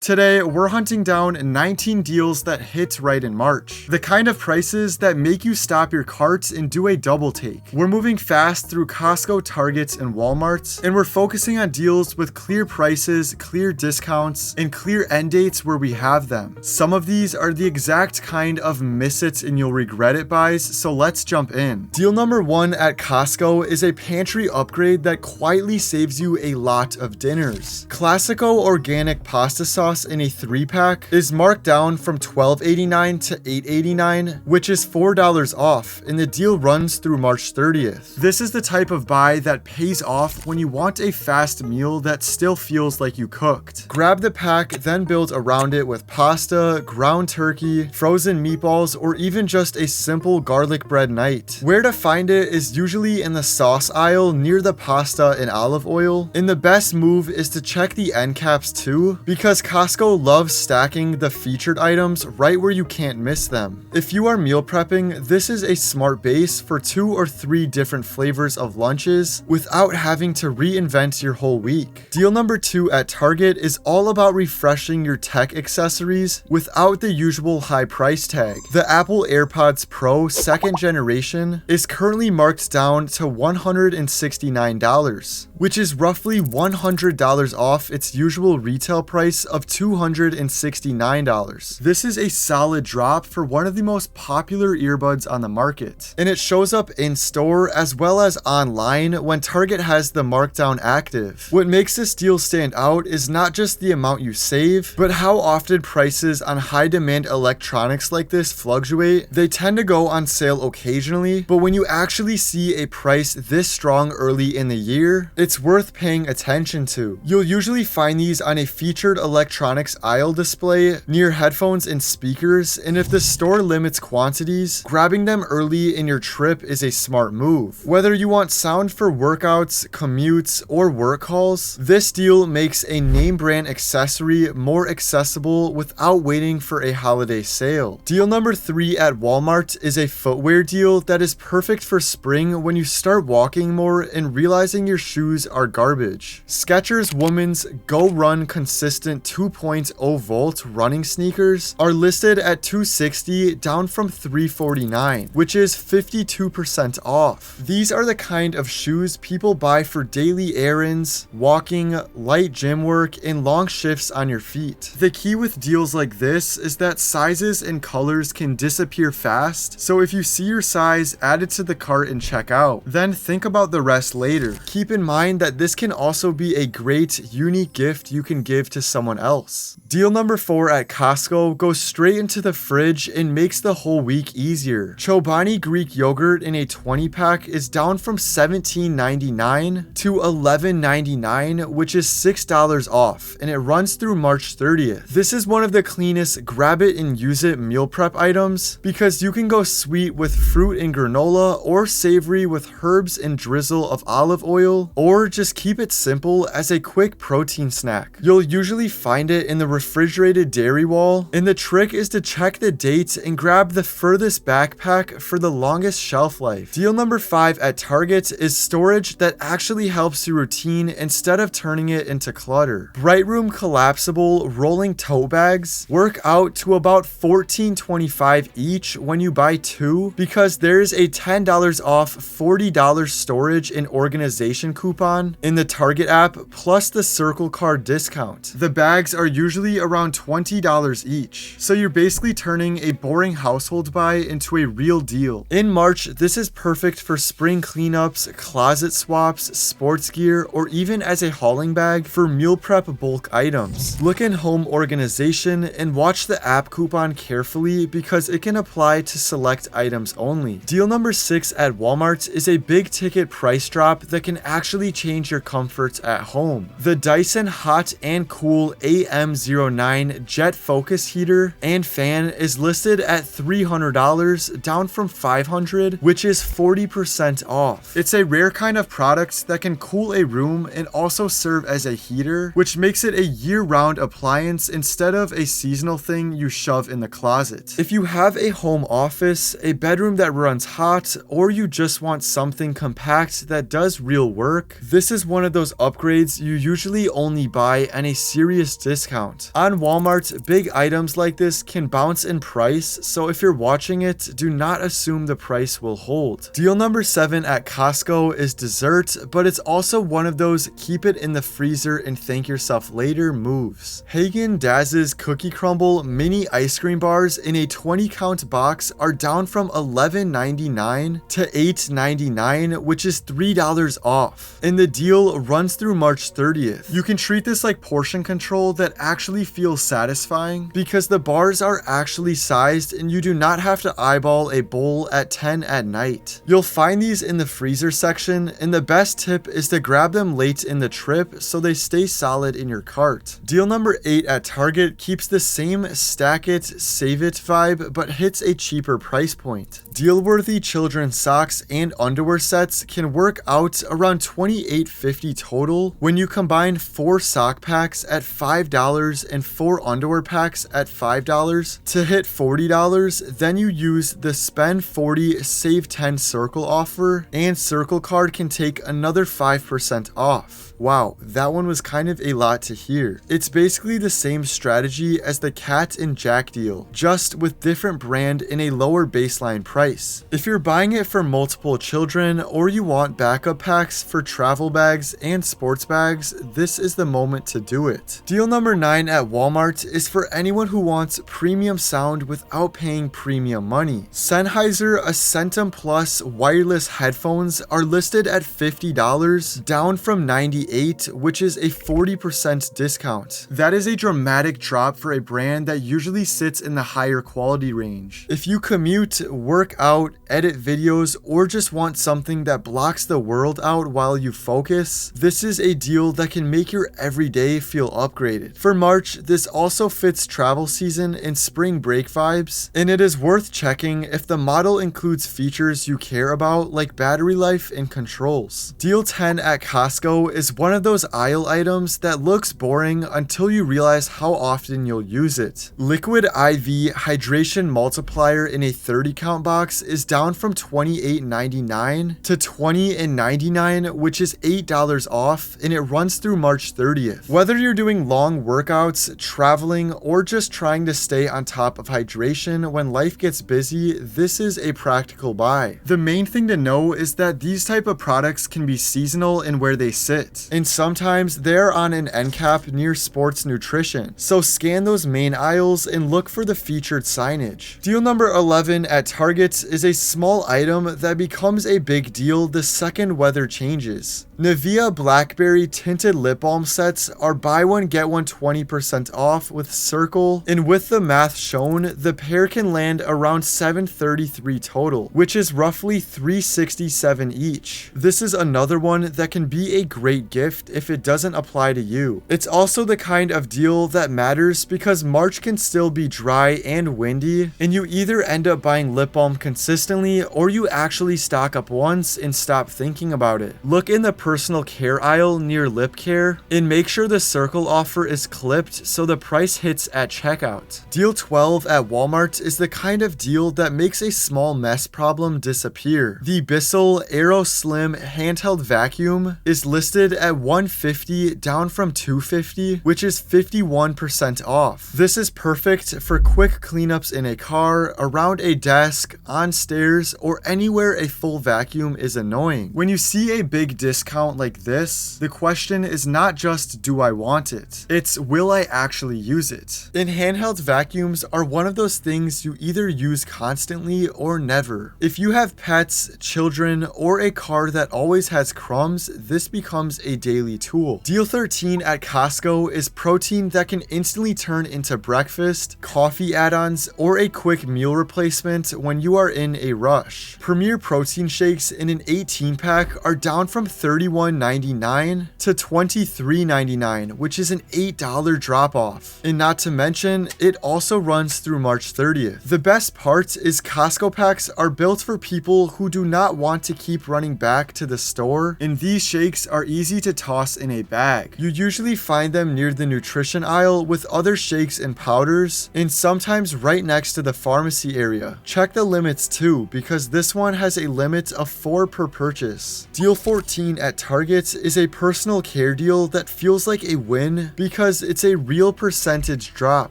Today, we're hunting down 19 deals that hit right in March. The kind of prices that make you stop your cart and do a double take. We're moving fast through Costco, Targets, and Walmarts, and we're focusing on deals with clear prices, clear discounts, and clear end dates where we have them. Some of these are the exact kind of miss it and you'll regret it buys, so let's jump in. Deal number 1 at Costco is a pantry upgrade that quietly saves you a lot of dinners. Classico organic pasta sauce in a 3-pack is marked down from $12.89 to $8.89, which is $4 off, and the deal runs through March 30th. This is the type of buy that pays off when you want a fast meal that still feels like you cooked. Grab the pack, then build around it with pasta, ground turkey, frozen meatballs, or even just a simple garlic bread night. Where to find it is usually in the sauce aisle near the pasta and olive oil, and the best move is to check the end caps too, because Costco loves stacking the featured items right where you can't miss them. If you are meal prepping, this is a smart base for 2 or 3 different flavors of lunches without having to reinvent your whole week. Deal number 2 at Target is all about refreshing your tech accessories without the usual high price tag. The Apple AirPods Pro 2nd generation is currently marked down to $169, which is roughly $100 off its usual retail price of $269. This is a solid drop for one of the most popular earbuds on the market, and it shows up in store as well as online when Target has the markdown active. What makes this deal stand out is not just the amount you save, but how often prices on high demand electronics like this fluctuate. They tend to go on sale occasionally, but when you actually see a price this strong early in the year, it's worth paying attention to. You'll usually find these on a featured electronics aisle display near headphones and speakers, and if the store limits quantities, grabbing them early in your trip is a smart move. Whether you want sound for workouts, commutes, or work calls, this deal makes a name brand accessory more accessible without waiting for a holiday sale. Deal number 3 at Walmart is a footwear deal that is perfect for spring when you start walking more and realizing your shoes are garbage. Skechers Women's Go Run Consistent 2.0 volt running sneakers are listed at $260, down from $349, which is 52% off. These are the kind of shoes people buy for daily errands, walking, light gym work, and long shifts on your feet. The key with deals like this is that sizes and colors can disappear fast, so if you see your size, add it to the cart and check out. Then think about the rest later. Keep in mind that this can also be a great, unique gift you can give to someone else. Deal number 4 at Costco goes straight into the fridge and makes the whole week easier. Chobani Greek yogurt in a 20-pack is down from $17.99 to $11.99, which is $6 off, and it runs through March 30th. This is one of the cleanest grab it and use it meal prep items because you can go sweet with fruit and granola, or savory with herbs and drizzle of olive oil, or just keep it simple as a quick protein snack. You'll usually find it in the refrigerated dairy wall, and the trick is to check the date and grab the furthest backpack for the longest shelf life. Deal number 5 at Target is storage that actually helps your routine instead of turning it into clutter. Bright Room collapsible rolling tote bags work out to about $14.25 each when you buy 2, because there's a $10 off $40 storage and organization coupon in the Target app plus the Circle Card discount. The bags are usually around $20 each, so you're basically turning a boring household buy into a real deal. In March, this is perfect for spring cleanups, closet swaps, sports gear, or even as a hauling bag for meal prep bulk items. Look in home organization and watch the app coupon carefully because it can apply to select items only. Deal number 6 at Walmart is a big ticket price drop that can actually change your comfort at home. The Dyson Hot and Cool AM09 Jet Focus heater and fan is listed at $300, down from $500, which is 40% off. It's a rare kind of product that can cool a room and also serve as a heater, which makes it a year-round appliance instead of a seasonal thing you shove in the closet. If you have a home office, a bedroom that runs hot, or you just want something compact that does real work, this is one of those upgrades you usually only buy on a serious discount discount. On Walmart, big items like this can bounce in price, so if you're watching it, do not assume the price will hold. Deal number 7 at Costco is dessert, but it's also one of those keep it in the freezer and thank yourself later moves. Haagen-Dazs's Cookie Crumble mini ice cream bars in a 20 count box are down from $11.99 to $8.99, which is $3 off. And the deal runs through March 30th. You can treat this like portion control that actually feels satisfying because the bars are actually sized and you do not have to eyeball a bowl at 10 at night. You'll find these in the freezer section, and the best tip is to grab them late in the trip so they stay solid in your cart. Deal number 8 at Target keeps the same stack it, save it vibe, but hits a cheaper price point. Deal-worthy children's socks and underwear sets can work out around $28.50 total when you combine 4 sock packs at $5 and 4 underwear packs at $5 to hit $40. Then you use the spend 40 save 10 circle offer, and Circle card can take another 5% off. Wow, that one was kind of a lot to hear. It's basically the same strategy as the Cat and Jack deal, just with different brand and a lower baseline price. If you're buying it for multiple children or you want backup packs for travel bags and sports bags, this is the moment to do it. Deal number 9 at Walmart is for anyone who wants premium sound without paying premium money. Sennheiser Ascentum Plus wireless headphones are listed at $50, down from $98, which is a 40% discount. That is a dramatic drop for a brand that usually sits in the higher quality range. If you commute, work out, edit videos, or just want something that blocks the world out while you focus, this is a deal that can make your everyday feel upgraded. For March, this also fits travel season and spring break vibes, and it is worth checking if the model includes features you care about like battery life and controls. Deal 10 at Costco is one of those aisle items that looks boring until you realize how often you'll use it. Liquid IV hydration multiplier in a 30 count box is down from $28.99 to $20.99, which is $8 off, and it runs through March 30th. Whether you're doing long workouts, traveling, or just trying to stay on top of hydration when life gets busy, this is a practical buy. The main thing to know is that these type of products can be seasonal in where they sit, and sometimes they're on an end cap near sports nutrition, so scan those main aisles and look for the featured signage. Deal number 11 at Target is a small item that becomes a big deal the second weather changes. Nivea Blackberry tinted lip balm sets are buy one get one 20% off with Circle, and with the math shown, the pair can land around $733 total, which is roughly $367 each. This is another one that can be a great gift if it doesn't apply to you. It's also the kind of deal that matters because March can still be dry and windy, and you either end up buying lip balm consistently or you actually stock up once and stop thinking about it. Look in the personal care aisle near lip care and make sure the Circle offer is clipped so the price hits at checkout. Deal 12 at Walmart is the kind of deal that makes a small mess problem disappear. The Bissell Aero Slim handheld vacuum is listed at $150, down from $250, which is 51% off. This is perfect for quick cleanups in a car, around a desk, on stairs, or anywhere a full vacuum is annoying. When you see a big discount like this, the question is not just do I want it, it's will I actually use it. And handheld vacuums are one of those things you either use constantly or never. If you have pets, children, or a car that always has crumbs, this becomes a daily tool. Deal 13 at Costco is protein that can instantly turn into breakfast, coffee add-ons, or a quick meal replacement when you are in a rush. Premier protein shakes in an 18 pack are down from $31.99 to $23.99, which is an $8 drop off. And not to mention, it also runs through March 30th. The best part is Costco packs are built for people who do not want to keep running back to the store, and these shakes are easy to toss in a bag. You usually find them near the nutrition aisle with other shakes and powders, and sometimes right next to the pharmacy area. Check the limitations limits too, because this one has a limit of 4 per purchase. Deal 14 at Target is a personal care deal that feels like a win because it's a real percentage drop.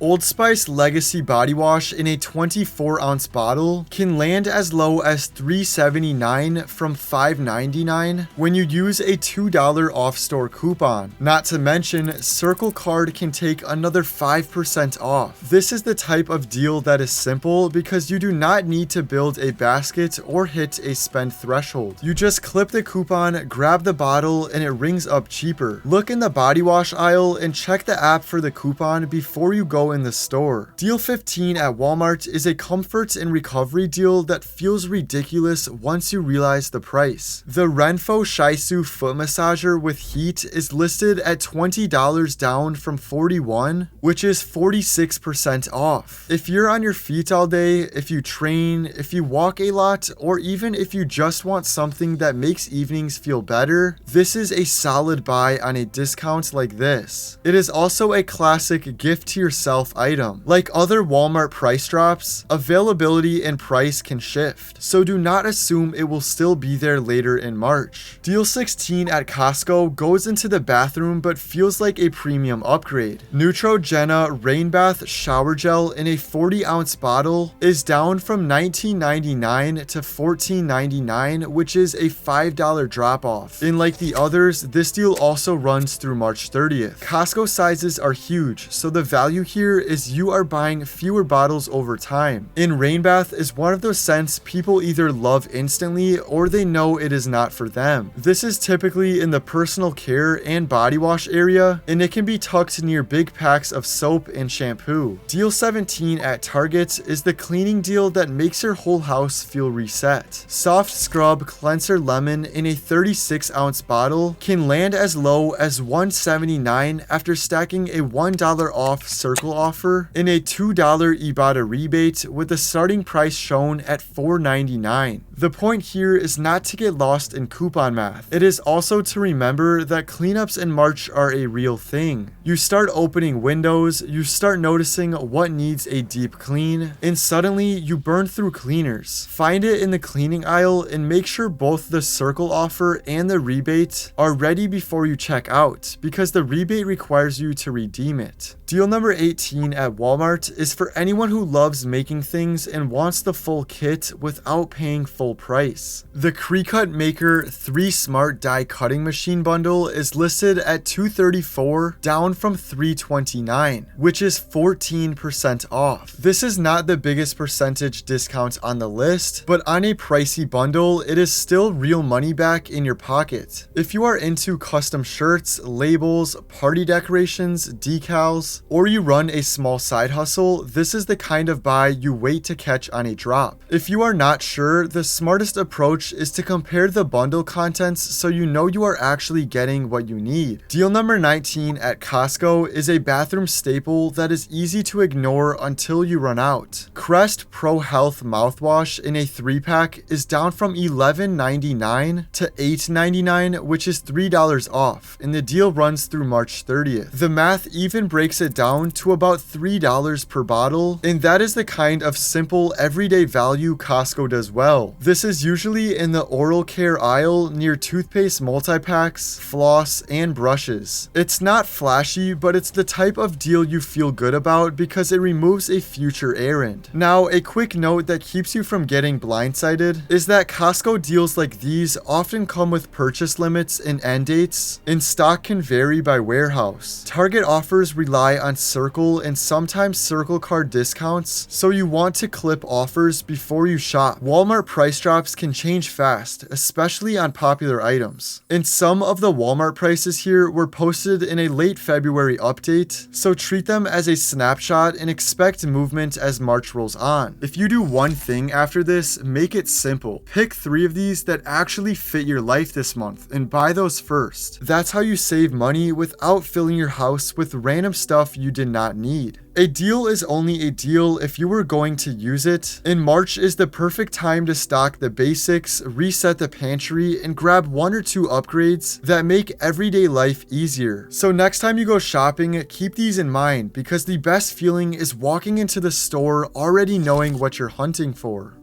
Old Spice Legacy Body Wash in a 24-ounce bottle can land as low as $3.79 from $5.99 when you use a $2 off-store coupon. Not to mention, Circle Card can take another 5% off. This is the type of deal that is simple because you do not need to build a basket or hit a spend threshold. You just clip the coupon, grab the bottle, and it rings up cheaper. Look in the body wash aisle and check the app for the coupon before you go in the store. Deal 15 at Walmart is a comfort and recovery deal that feels ridiculous once you realize the price. The Renpho Shiatsu foot massager with heat is listed at $20 down from $41, which is 46% off. If you're on your feet all day, if you train, if you walk a lot, or even if you just want something that makes evenings feel better, this is a solid buy on a discount like this. It is also a classic gift to yourself item. Like other Walmart price drops, availability and price can shift, so do not assume it will still be there later in March. Deal 16 at Costco goes into the bathroom but feels like a premium upgrade. Neutrogena Rain Bath Shower Gel in a 40-ounce bottle is down from $19.99 to $14.99, which is a $5 drop off. And like the others, this deal also runs through March 30th. Costco sizes are huge, so the value here is you are buying fewer bottles over time. And Rain Bath is one of those scents people either love instantly or they know it is not for them. This is typically in the personal care and body wash area, and it can be tucked near big packs of soap and shampoo. Deal 17 at Target is the cleaning deal that makes your whole house feel reset. Soft Scrub Cleanser Lemon in a 36-ounce bottle can land as low as $1.79 after stacking a $1 off Circle offer and a $2 Ibotta rebate with the starting price shown at $4.99. The point here is not to get lost in coupon math. It is also to remember that cleanups in March are a real thing. You start opening windows, you start noticing what needs a deep clean, and suddenly you burn through cleaners. Find it in the cleaning aisle and make sure both the Circle offer and the rebate are ready before you check out, because the rebate requires you to redeem it. Deal number 18 at Walmart is for anyone who loves making things and wants the full kit without paying full price. The Cricut Maker 3 Smart Die Cutting Machine bundle is listed at $234, down from $329, which is 14% off. This is not the biggest percentage discount on the list, but on a pricey bundle, it is still real money back in your pocket. If you are into custom shirts, labels, party decorations, decals, or you run a small side hustle, this is the kind of buy you wait to catch on a drop. If you are not sure, the smartest approach is to compare the bundle contents so you know you are actually getting what you need. Deal number 19 at Costco is a bathroom staple that is easy to ignore until you run out. Crest Pro Health mouthwash in a 3-pack is down from $11.99 to $8.99, which is $3 off, and the deal runs through March 30th. The math even breaks it down to about $3 per bottle, and that is the kind of simple everyday value Costco does well. This is usually in the oral care aisle near toothpaste multi-packs, floss, and brushes. It's not flashy, but it's the type of deal you feel good about because it removes a future errand. Now, a quick note that keeps you from getting blindsided is that Costco deals like these often come with purchase limits and end dates, and stock can vary by warehouse. Target offers rely on Circle and sometimes Circle Card discounts, so you want to clip offers before you shop. Walmart price drops can change fast, especially on popular items. And some of the Walmart prices here were posted in a late February update, so treat them as a snapshot and expect movement as March rolls on. If you do one thing after this, make it simple. Pick 3 of these that actually fit your life this month and buy those first. That's how you save money without filling your house with random stuff you did not need. A deal is only a deal if you were going to use it, and March is the perfect time to stock the basics, reset the pantry, and grab 1 or 2 upgrades that make everyday life easier. So next time you go shopping, keep these in mind because the best feeling is walking into the store already knowing what you're hunting for.